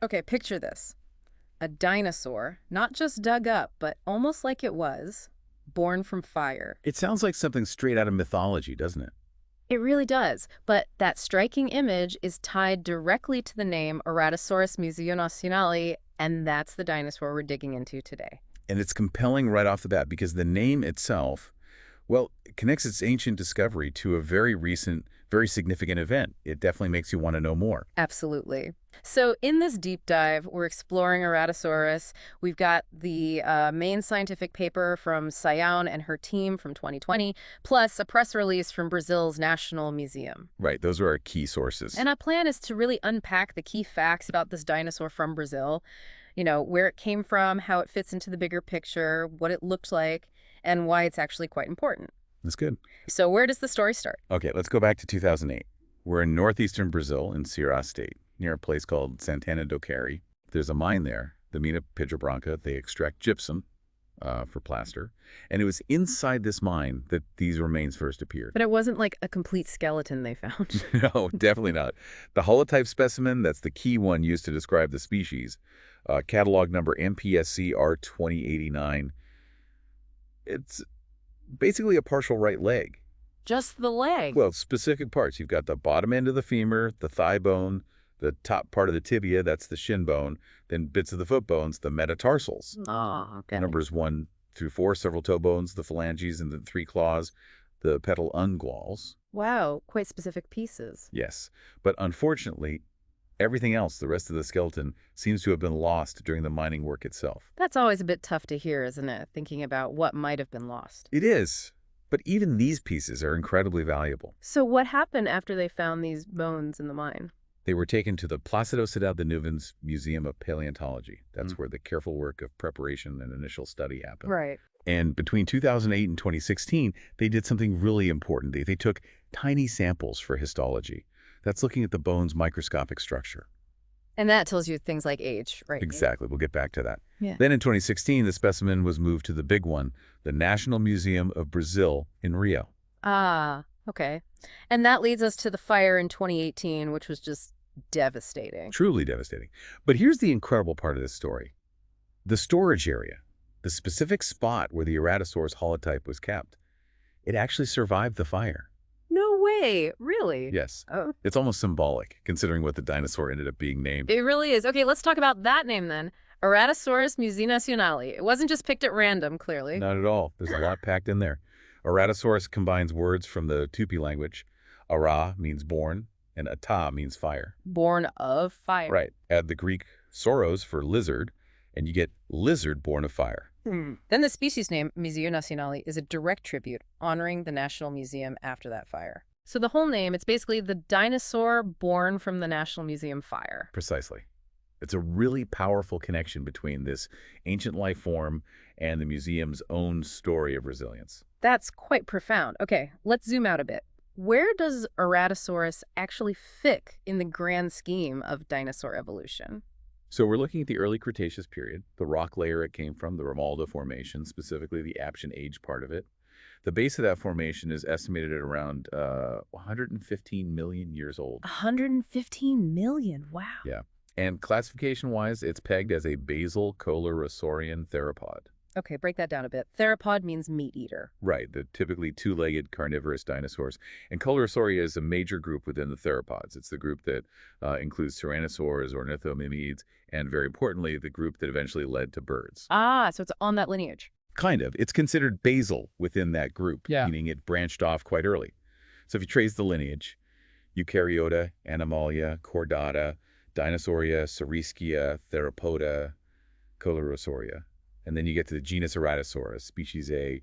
Okay, picture this. A dinosaur, not just dug up, but almost like it was, born from fire. It sounds like something straight out of mythology, doesn't it? It really does, but that striking image is tied directly to the name Aratasaurus museo, and that's the dinosaur we're digging into today. And it's compelling right off the bat because the name itself, well, it connects its ancient discovery to a very recent, very significant event. It definitely makes you want to know more. Absolutely. So in this deep dive, we're exploring Aratasaurus. We've got the main scientific paper from Sayoun and her team from 2020, plus a press release from Brazil's National Museum. Right, those are our key sources. And our plan is to really unpack the key facts about this dinosaur from Brazil, where it came from, how it fits into the bigger picture, what it looked like, and why it's actually quite important. That's good. So where does the story start? Okay, let's go back to 2008. We're in northeastern Brazil in Ceará State, near a place called Santana do Cariri. There's a mine there, the Mina Pedra Branca. They extract gypsum for plaster. And it was inside this mine that these remains first appeared. But it wasn't like a complete skeleton they found. No, definitely not. The holotype specimen, that's the key one used to describe the species, catalog number MPSC R2089. It's basically a partial right leg. Just the leg. Well, specific parts. You've got the bottom end of the femur, the thigh bone, the top part of the tibia, that's the shin bone, then bits of the foot bones, the metatarsals. Oh, okay. Numbers 1 through 4, several toe bones, the phalanges and the 3 claws, the pedal unguals. Wow, quite specific pieces. Yes, but unfortunately, everything else, the rest of the skeleton, seems to have been lost during the mining work itself. That's always a bit tough to hear, isn't it? Thinking about what might have been lost. It is, but even these pieces are incredibly valuable. So what happened after they found these bones in the mine? They were taken to the Plácido Cidade de Nuvens Museum of Paleontology. That's where the careful work of preparation and initial study happened. Right. And between 2008 and 2016, they did something really important. They took tiny samples for histology. That's looking at the bone's microscopic structure. And that tells you things like age, right? Exactly. We'll get back to that. Yeah. Then in 2016, the specimen was moved to the big one, the National Museum of Brazil in Rio. Ah, okay. And that leads us to the fire in 2018, which was just devastating. Truly devastating. But here's the incredible part of this story. The storage area, the specific spot where the Aratasaurus holotype was kept, it actually survived the fire. No way, really? Yes. Oh. It's almost symbolic, considering what the dinosaur ended up being named. It really is. Okay, let's talk about that name then. Aratasaurus museo. It wasn't just picked at random, clearly. Not at all. There's a lot packed in there. Aratasaurus combines words from the Tupi language. Ara means born, and ata means fire. Born of fire. Right. Add the Greek sauros for lizard, and you get lizard born of fire. Then the species name, Museo Nacional, is a direct tribute, honoring the National Museum after that fire. So the whole name, it's basically the dinosaur born from the National Museum fire. Precisely. It's a really powerful connection between this ancient life form and the museum's own story of resilience. That's quite profound. Okay, let's zoom out a bit. Where does Aratasaurus actually fit in the grand scheme of dinosaur evolution? So we're looking at the early Cretaceous period, the rock layer it came from, the Romaldo Formation, specifically the Aptian Age part of it. The base of that formation is estimated at around 115 million years old. 115 million, wow. Yeah. And classification-wise, it's pegged as a basal Coelurosaurian theropod. Okay, break that down a bit. Theropod means meat eater. Right, the typically two-legged carnivorous dinosaurs. And Coelurosauria is a major group within the theropods. It's the group that includes tyrannosaurs, ornithomimids, and very importantly, the group that eventually led to birds. Ah, so it's on that lineage. Kind of. It's considered basal within that group, Yeah. meaning it branched off quite early. So if you trace the lineage, Eukaryota, Animalia, Chordata, Dinosauria, Sauriskia, Theropoda, Coelurosauria. And then you get to the genus Aratasaurus, species A,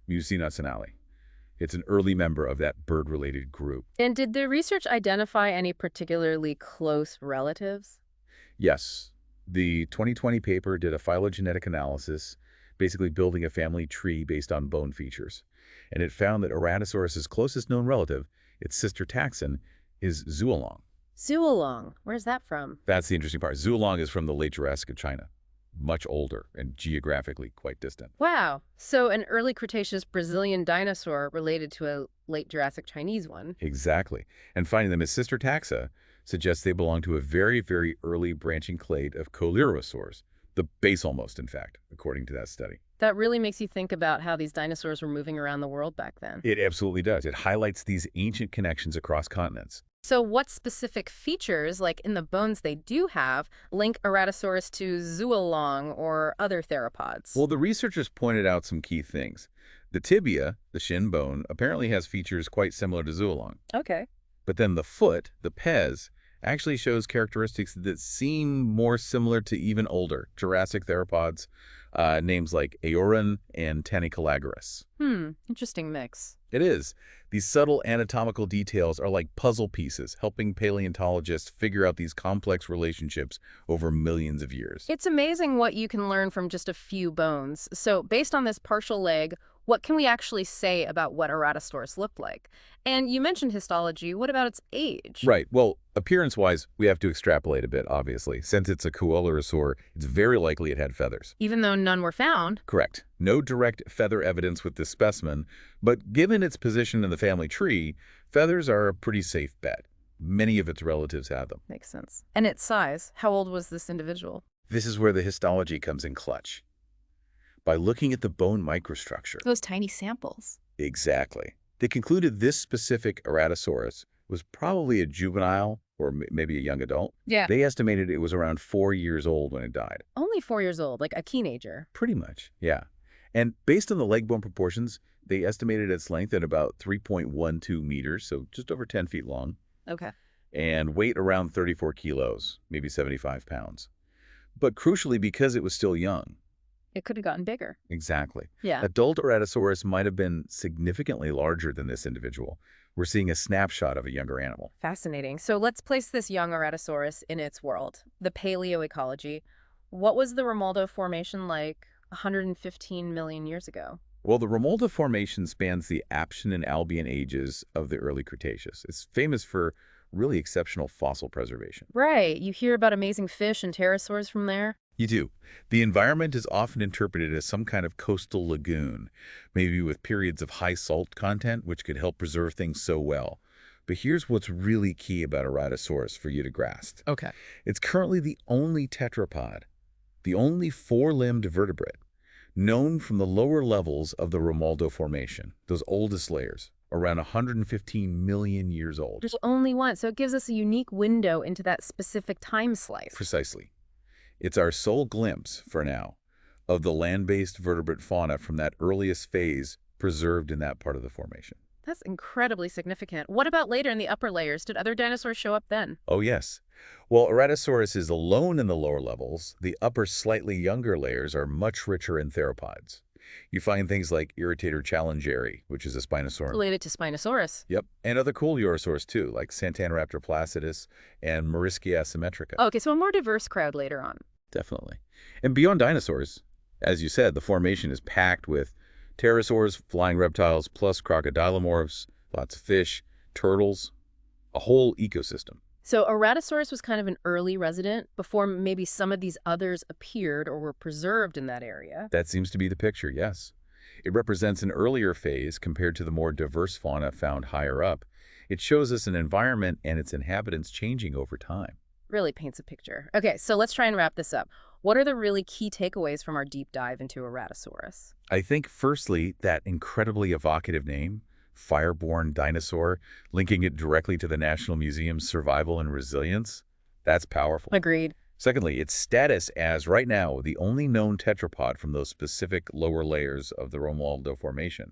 Museo Nacional. It's an early member of that bird-related group. And did the research identify any particularly close relatives? Yes. The 2020 paper did a phylogenetic analysis, basically building a family tree based on bone features. And it found that Aratasaurus's closest known relative, its sister taxon, is Zuolong. Zuolong, where's that from? That's the interesting part. Zuolong is from the late Jurassic of China. Much older and geographically quite distant. Wow. So an early Cretaceous Brazilian dinosaur related to a late Jurassic Chinese one. Exactly. And finding them as sister taxa suggests they belong to a very, very early branching clade of Coelurosaurs, the base almost, in fact, according to that study. That really makes you think about how these dinosaurs were moving around the world back then. It absolutely does. It highlights these ancient connections across continents. So what specific features, like in the bones they do have, link Aratasaurus to Zoolong or other theropods? Well, the researchers pointed out some key things. The tibia, the shin bone, apparently has features quite similar to Zoolong. Okay. But then the foot, the pes, actually shows characteristics that seem more similar to even older Jurassic theropods, names like Aoran and Tanicolagorus. Interesting mix. It is. These subtle anatomical details are like puzzle pieces, helping paleontologists figure out these complex relationships over millions of years. It's amazing what you can learn from just a few bones. So based on this partial leg, what can we actually say about what Aratasaurus looked like? And you mentioned histology. What about its age? Right. Well, appearance-wise, we have to extrapolate a bit, obviously. Since it's a Coelurosaur, it's very likely it had feathers. Even though none were found. Correct. No direct feather evidence with this specimen, but given its position in the family tree, feathers are a pretty safe bet. Many of its relatives had them. Makes sense. And its size. How old was this individual? This is where the histology comes in clutch. By looking at the bone microstructure. Those tiny samples. Exactly. They concluded this specific Aratasaurus was probably a juvenile or maybe a young adult. Yeah. They estimated it was around 4 years old when it died. Only 4 years old, like a teenager. Pretty much, yeah. And based on the leg bone proportions, they estimated its length at about 3.12 meters, so just over 10 feet long. Okay. And weight around 34 kilos, maybe 75 pounds. But crucially, because it was still young. It could have gotten bigger. Exactly. Yeah. Adult Aratasaurus might have been significantly larger than this individual. We're seeing a snapshot of a younger animal. Fascinating. So let's place this young Aratasaurus in its world, the paleoecology. What was the Romualdo Formation like 115 million years ago? Well, the Romualdo Formation spans the Aptian and Albian ages of the early Cretaceous. It's famous for really exceptional fossil preservation. Right. You hear about amazing fish and pterosaurs from there? You do. The environment is often interpreted as some kind of coastal lagoon, maybe with periods of high salt content, which could help preserve things so well. But here's what's really key about Aratasaurus for you to grasp. Okay. It's currently the only tetrapod, the only four-limbed vertebrate, known from the lower levels of the Romualdo Formation, those oldest layers, around 115 million years old. There's only one, so it gives us a unique window into that specific time slice. Precisely. It's our sole glimpse, for now, of the land-based vertebrate fauna from that earliest phase preserved in that part of the formation. That's incredibly significant. What about later in the upper layers? Did other dinosaurs show up then? Oh, yes. While Aratasaurus is alone in the lower levels, the upper, slightly younger layers are much richer in theropods. You find things like Irritator challengeri, which is a Spinosaurus. Related to Spinosaurus. Yep, and other Coelurosaurs too, like Santanoraptor placidus and Marischia symmetrica. Okay, so a more diverse crowd later on. Definitely. And beyond dinosaurs, as you said, the formation is packed with pterosaurs, flying reptiles, plus crocodilomorphs, lots of fish, turtles, a whole ecosystem. So Aratasaurus was kind of an early resident before maybe some of these others appeared or were preserved in that area. That seems to be the picture, yes. It represents an earlier phase compared to the more diverse fauna found higher up. It shows us an environment and its inhabitants changing over time. Really paints a picture. Okay, so let's try and wrap this up. What are the really key takeaways from our deep dive into Aratasaurus? I think, firstly, that incredibly evocative name, Fireborn Dinosaur, linking it directly to the National Museum's survival and resilience, that's powerful. Agreed. Secondly, its status as, right now, the only known tetrapod from those specific lower layers of the Romualdo Formation.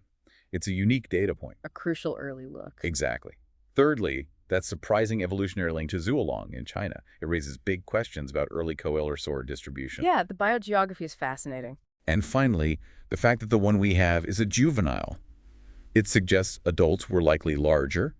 It's a unique data point. A crucial early look. Exactly. Thirdly, that surprising evolutionary link to Zoolong in China. It raises big questions about early Coelurosaur distribution. Yeah, the biogeography is fascinating. And finally, the fact that the one we have is a juvenile. It suggests adults were likely larger,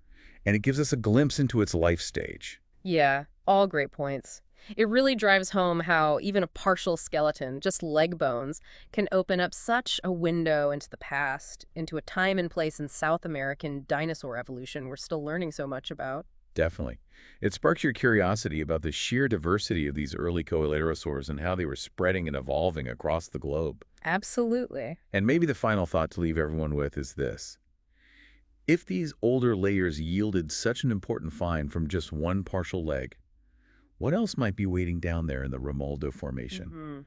and it gives us a glimpse into its life stage. Yeah, all great points. It really drives home how even a partial skeleton, just leg bones, can open up such a window into the past, into a time and place in South American dinosaur evolution we're still learning so much about. Definitely. It sparks your curiosity about the sheer diversity of these early Coelurosaurs and how they were spreading and evolving across the globe. Absolutely. And maybe the final thought to leave everyone with is this. If these older layers yielded such an important find from just one partial leg, what else might be waiting down there in the Romualdo Formation? Hmm.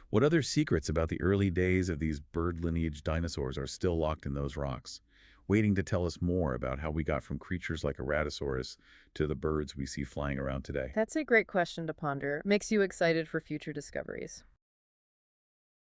What other secrets about the early days of these bird lineage dinosaurs are still locked in those rocks, waiting to tell us more about how we got from creatures like Aratasaurus to the birds we see flying around today? That's a great question to ponder. Makes you excited for future discoveries.